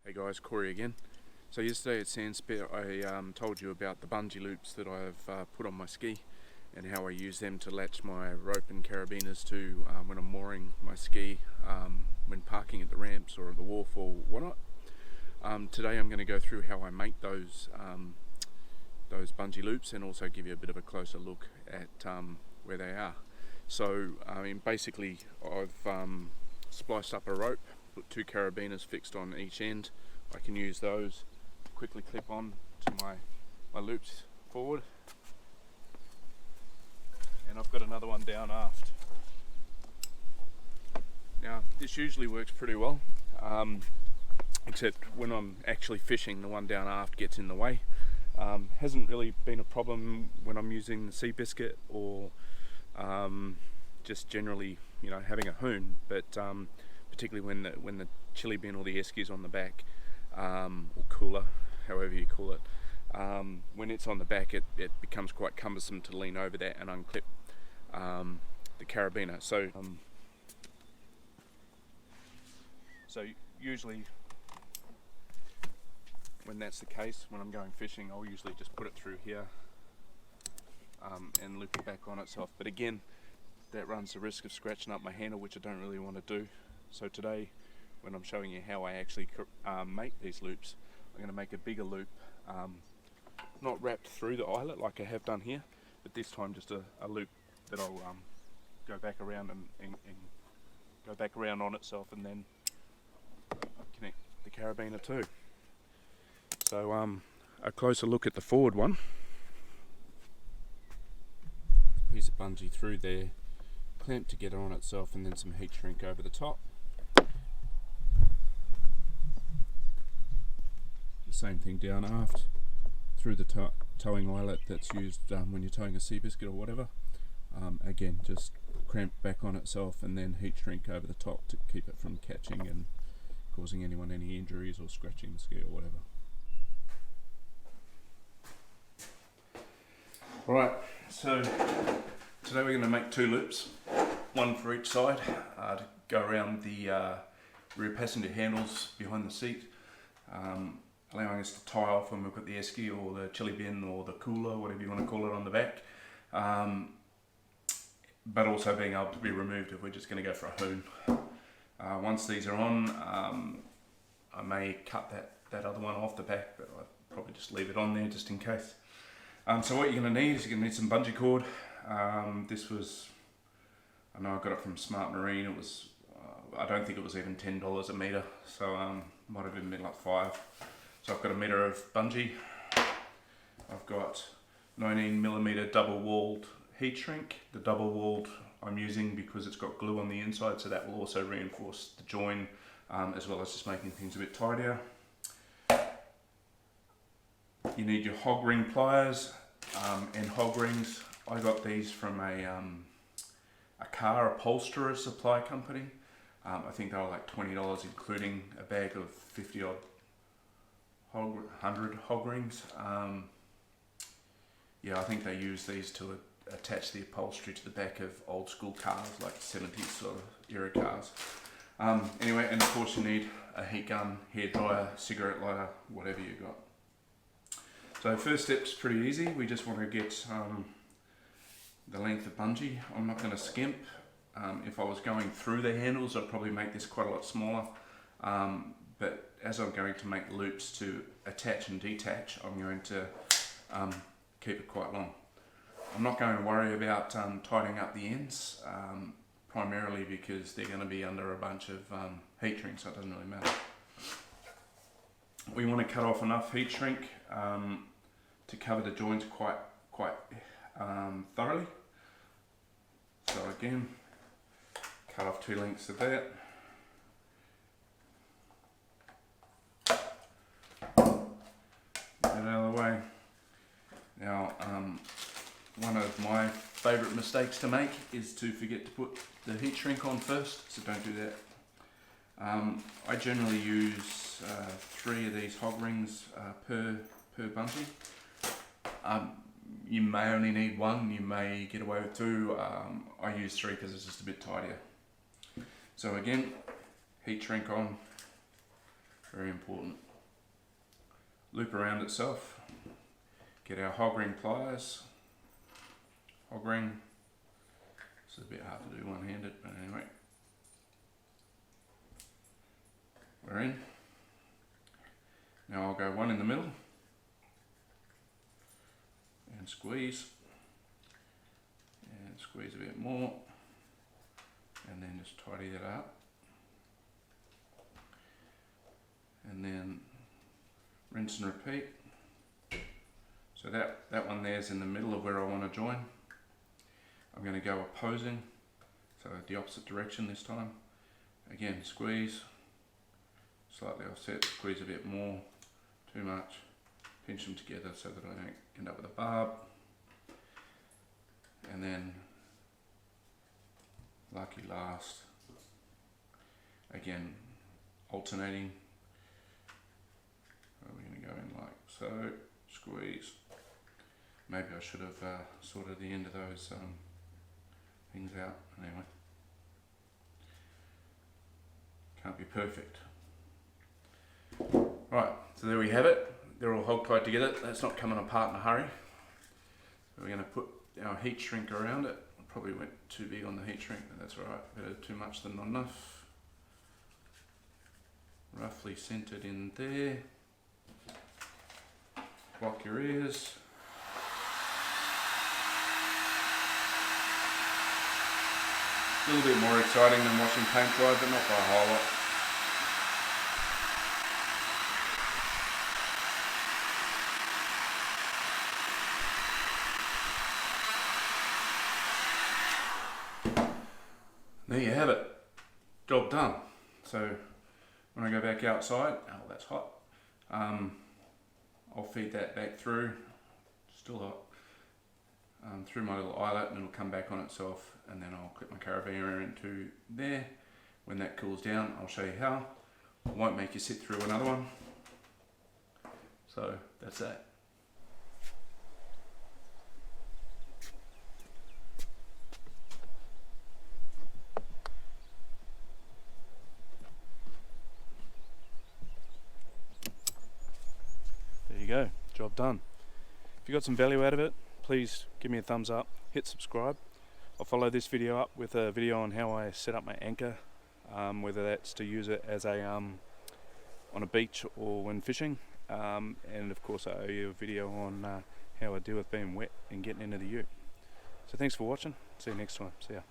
Hey guys, Corey again. So yesterday at Sandspit I told you about the bungee loops that I've put on my ski and how I use them to latch my rope and carabiners to when I'm mooring my ski when parking at the ramps or the wharf or whatnot. Today I'm going to go through how I make those bungee loops and also give you a bit of a closer look at where they are. So basically I've spliced up a rope, put 2 carabiners fixed on each end. I can use those, quickly clip on to my loops forward, and I've got another one down aft. Now this usually works pretty well, except when I'm actually fishing, the one down aft gets in the way. Hasn't really been a problem when I'm using the sea biscuit or just generally, having a hoon, but particularly when the chili bin or the esky is on the back, or cooler, however you call it. When it's on the back, it becomes quite cumbersome to lean over that and unclip the carabiner. So usually when that's the case, when I'm going fishing, I'll usually just put it through here and loop it back on itself. But again, that runs the risk of scratching up my handle, which I don't really want to do. So today, when I'm showing you how I actually make these loops, I'm going to make a bigger loop, not wrapped through the eyelet like I have done here, but this time just a loop that I'll go back around and go back around on itself, and then connect the carabiner too. So a closer look at the forward one. Piece of bungee through there, clamped together on itself, and then some heat shrink over the top. The same thing down aft, through the towing eyelet that's used when you're towing a sea biscuit or whatever. Again, just cramped back on itself, and then heat shrink over the top to keep it from catching and causing anyone any injuries or scratching the ski or whatever. Alright, so today we're going to make 2 loops, one for each side, to go around the rear passenger handles behind the seat, allowing us to tie off when we've got the esky or the chili bin or the cooler, whatever you want to call it, on the back, but also being able to be removed if we're just going to go for a hoon. Once these are on, I may cut that other one off the back, but I'll probably just leave it on there just in case. So what you're going to need is you're going to need some bungee cord. This was, I know I got it from Smart Marine. It was, I don't think it was even $10 a metre, so might have even been like 5. So I've got a metre of bungee. I've got 19mm double walled heat shrink. The double walled I'm using because it's got glue on the inside, so that will also reinforce the join, as well as just making things a bit tidier. You need your hog ring pliers and hog rings. I got these from a car upholsterer supply company. I think they were like $20, including a bag of 50 odd 100 hog rings. Yeah, I think they use these to attach the upholstery to the back of old school cars, like 70s sort of era cars. Anyway, and of course you need a heat gun, hairdryer, cigarette lighter, whatever you got. So first step's pretty easy. We just want to get the length of bungee. I'm not going to skimp. If I was going through the handles, I'd probably make this quite a lot smaller. But as I'm going to make loops to attach and detach, I'm going to keep it quite long. I'm not going to worry about tightening up the ends, primarily because they're going to be under a bunch of heat shrink, so it doesn't really matter. We want to cut off enough heat shrink to cover the joints quite thoroughly. So again, cut off 2 lengths of that. Get it out of the way. Now, one of my favourite mistakes to make is to forget to put the heat shrink on first, so don't do that. I generally use 3 of these hog rings per bungee. You may only need 1, you may get away with 2. I use 3 because it's just a bit tidier. So again, heat shrink on very important. Loop around itself. Get our hog ring pliers. Hog ring. This is a bit hard to do one-handed, but anyway. We're in. Now I'll go one in the middle and squeeze a bit more, and then just tidy that up, and then rinse and repeat. So that one there's in the middle of where I want to join. I'm going to go opposing, so the opposite direction this time. Again, squeeze, slightly offset, squeeze a bit more, too much, pinch them together so that I don't end up with a barb, and then lucky last, again alternating. We're going to go in like so, squeeze. Maybe I should have sorted the end of those things out. Anyway, can't be perfect. Right, so there we have it. They're all hog tied together. That's not coming apart in a hurry. So we're going to put our heat shrink around it. Probably went too big on the heat shrink, but that's alright. Better too much than not enough. Roughly centered in there. Block your ears. A little bit more exciting than washing paint dry, but not by a whole lot. There you have it, job done. So when I go back outside, oh that's hot, I'll feed that back through, still hot, through my little eyelet, and it'll come back on itself, and then I'll clip my carabiner into there. When that cools down, I'll show you how. I won't make you sit through another one. So that's that. There you go, job done. If you got some value out of it, please give me a thumbs up, hit subscribe. I'll follow this video up with a video on how I set up my anchor, whether that's to use it as a on a beach or when fishing, and of course I owe you a video on how I deal with being wet and getting into the ute. So thanks for watching, see you next time, see ya.